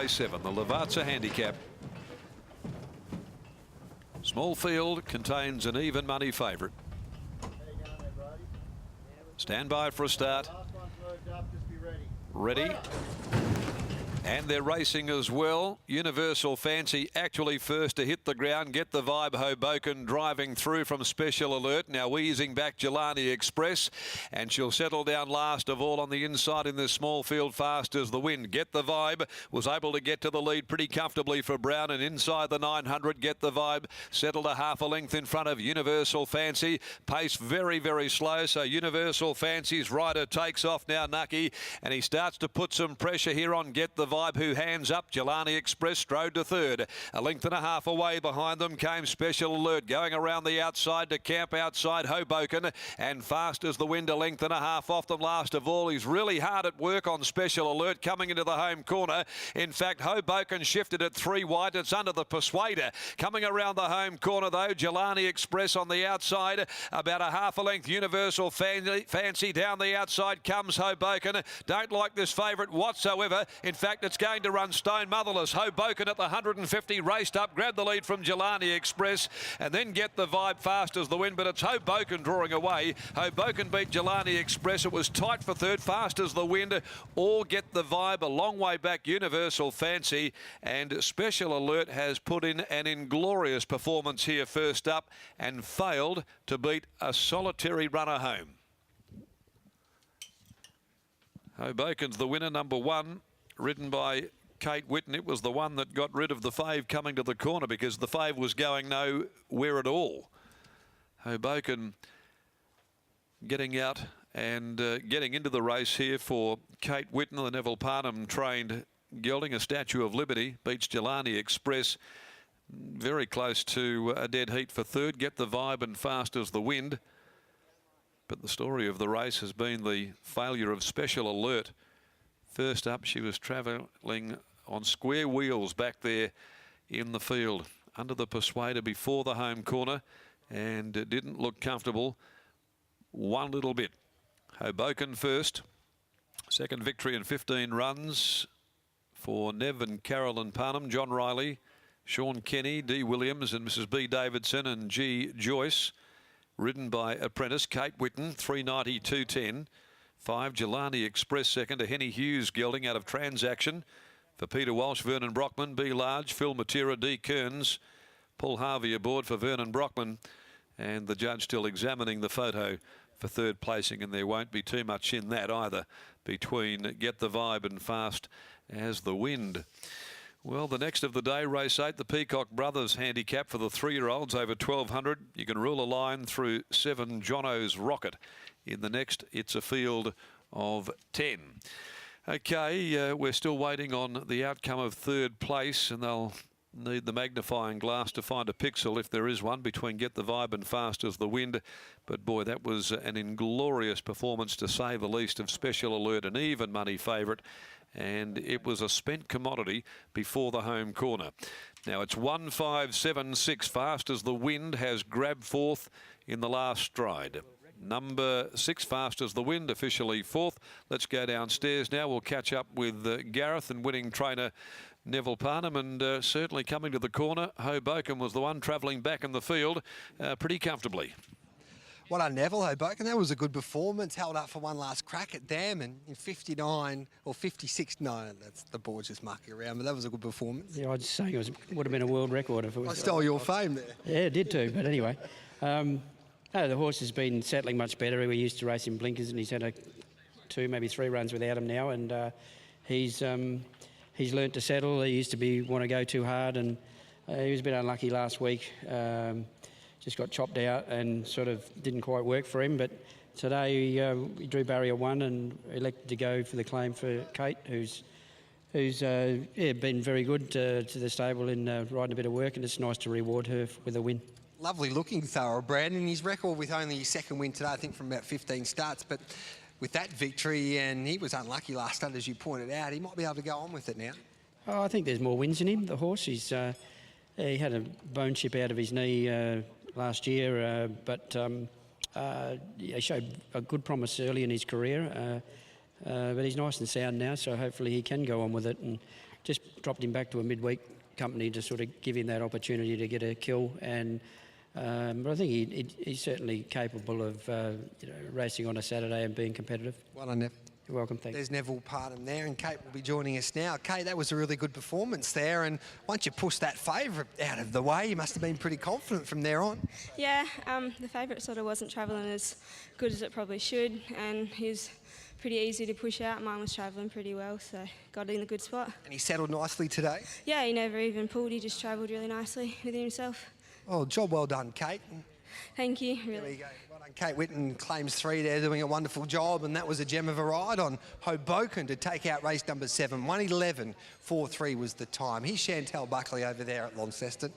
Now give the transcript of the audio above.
race 7, the Lavazza Handicap. Small field contains an even money favourite. Stand by for a start. Ready. And they're racing as well. Universal Fancy actually first to hit the ground. Get the Vibe, Hoboken driving through from Special Alert. Now easing back Jelani Express. And she'll settle down last of all on the inside in this small field, Fast as the Wind. Get the Vibe was able to get to the lead pretty comfortably for Brown. And inside the 900, Get the Vibe settled a half a length in front of Universal Fancy. Pace very, very slow. So Universal Fancy's rider takes off now, Nucky. And he starts to put some pressure here on Get the Vibe, who hands up. Jelani Express strode to third. A length and a half away behind them came Special Alert, going around the outside to camp outside Hoboken, and Fast as the Wind a length and a half off them last of all. He's really hard at work on Special Alert coming into the home corner. In fact, Hoboken shifted at 3 wide. It's under the Persuader. Coming around the home corner though, Jelani Express on the outside, about a half a length. Universal Fancy down the outside comes Hoboken. Don't like this favourite whatsoever. In fact, it's going to run stone motherless. Hoboken at the 150 raced up, grabbed the lead from Jelani Express, and then Get the Vibe, Fast as the Wind, but it's Hoboken drawing away. Hoboken beat Jelani Express. It was tight for third. Fast as the Wind or Get the Vibe a long way back. Universal Fancy, and Special Alert has put in an inglorious performance here first up and failed to beat a solitary runner home. Hoboken's the winner, number 1. Ridden by Kate Whitten. It was the one that got rid of the fave coming to the corner because the fave was going nowhere at all. Hoboken getting out and getting into the race here for Kate Whitten, the Neville Parnham trained gelding. A Statue of Liberty beats Jelani Express. Very close to a dead heat for third. Get the Vibe and Fast as the Wind. But the story of the race has been the failure of Special Alert. First up, she was travelling on square wheels back there in the field under the Persuader before the home corner, and it didn't look comfortable one little bit. Hoboken first. Second victory in 15 runs for Nev and Carolyn Parnham, John Riley, Sean Kenny, D. Williams and Mrs. B. Davidson and G. Joyce. Ridden by apprentice Kate Whitten, 390-210. 5, Jelani Express second to Henny Hughes gelding out of Transaction. For Peter Walsh, Vernon Brockman, B. Large, Phil Matera, D. Kearns. Paul Harvey aboard for Vernon Brockman. And the judge still examining the photo for third placing, and there won't be too much in that either between Get the Vibe and Fast as the Wind. Well, the next of the day, race 8, the Peacock Brothers handicap for the 3-year-olds over 1200. You can rule a line through 7, Jono's Rocket. In the next, it's a field of 10. Okay, we're still waiting on the outcome of third place, and they'll need the magnifying glass to find a pixel, if there is one, between Get the Vibe and Fast as the Wind. But boy, that was an inglorious performance, to say the least, of Special Alert, an even money favourite. And it was a spent commodity before the home corner. Now it's 1-5-7-6. Fast as the Wind has grabbed fourth in the last stride. Number 6, Fast as the Wind, officially fourth. Let's go downstairs now. We'll catch up with Gareth and winning trainer Neville Parnham, and certainly coming to the corner, Hoboken was the one travelling back in the field pretty comfortably. Well done, Neville. Hoboken, that was a good performance. Held up for one last crack at Dam, and in 59 or 56, no, that's the board's just mucking around, but that was a good performance. Yeah, I'd say it would have been a world record if it was. I stole your fame there. Yeah, it did too, but anyway. No, the horse has been settling much better. We used to race in blinkers, and he's had 2, maybe 3 runs without him now, and he's learnt to settle. He used to want to go too hard, and he was a bit unlucky last week. Just got chopped out and sort of didn't quite work for him. But today he drew barrier 1 and elected to go for the claim for Kate, who's been very good to the stable in riding a bit of work, and it's nice to reward her with a win. Lovely looking thoroughbred, and his record with only his second win today, I think from about 15 starts, but with that victory, and he was unlucky last start, as you pointed out, he might be able to go on with it now. Oh, I think there's more wins in him, the horse. He had a bone chip out of his knee last year, but he showed a good promise early in his career. But he's nice and sound now, so hopefully he can go on with it. And just dropped him back to a midweek company to sort of give him that opportunity to get a kill. And but I think he's certainly capable of racing on a Saturday and being competitive. Well done, Nev. You're welcome, thanks. There's Neville Parham there, and Kate will be joining us now. Kate, that was a really good performance there, and once you pushed that favourite out of the way, you must have been pretty confident from there on. Yeah, the favourite sort of wasn't travelling as good as it probably should, and he was pretty easy to push out. Mine was travelling pretty well, so got in a good spot. And he settled nicely today? Yeah, he never even pulled, he just travelled really nicely within himself. Oh, job well done, Kate. Thank you, really. There we go. Well done, Kate Whitten claims 3 there, doing a wonderful job, and that was a gem of a ride on Hoboken to take out race number 7. 1:11.43 was the time. Here's Chantel Buckley over there at Launceston.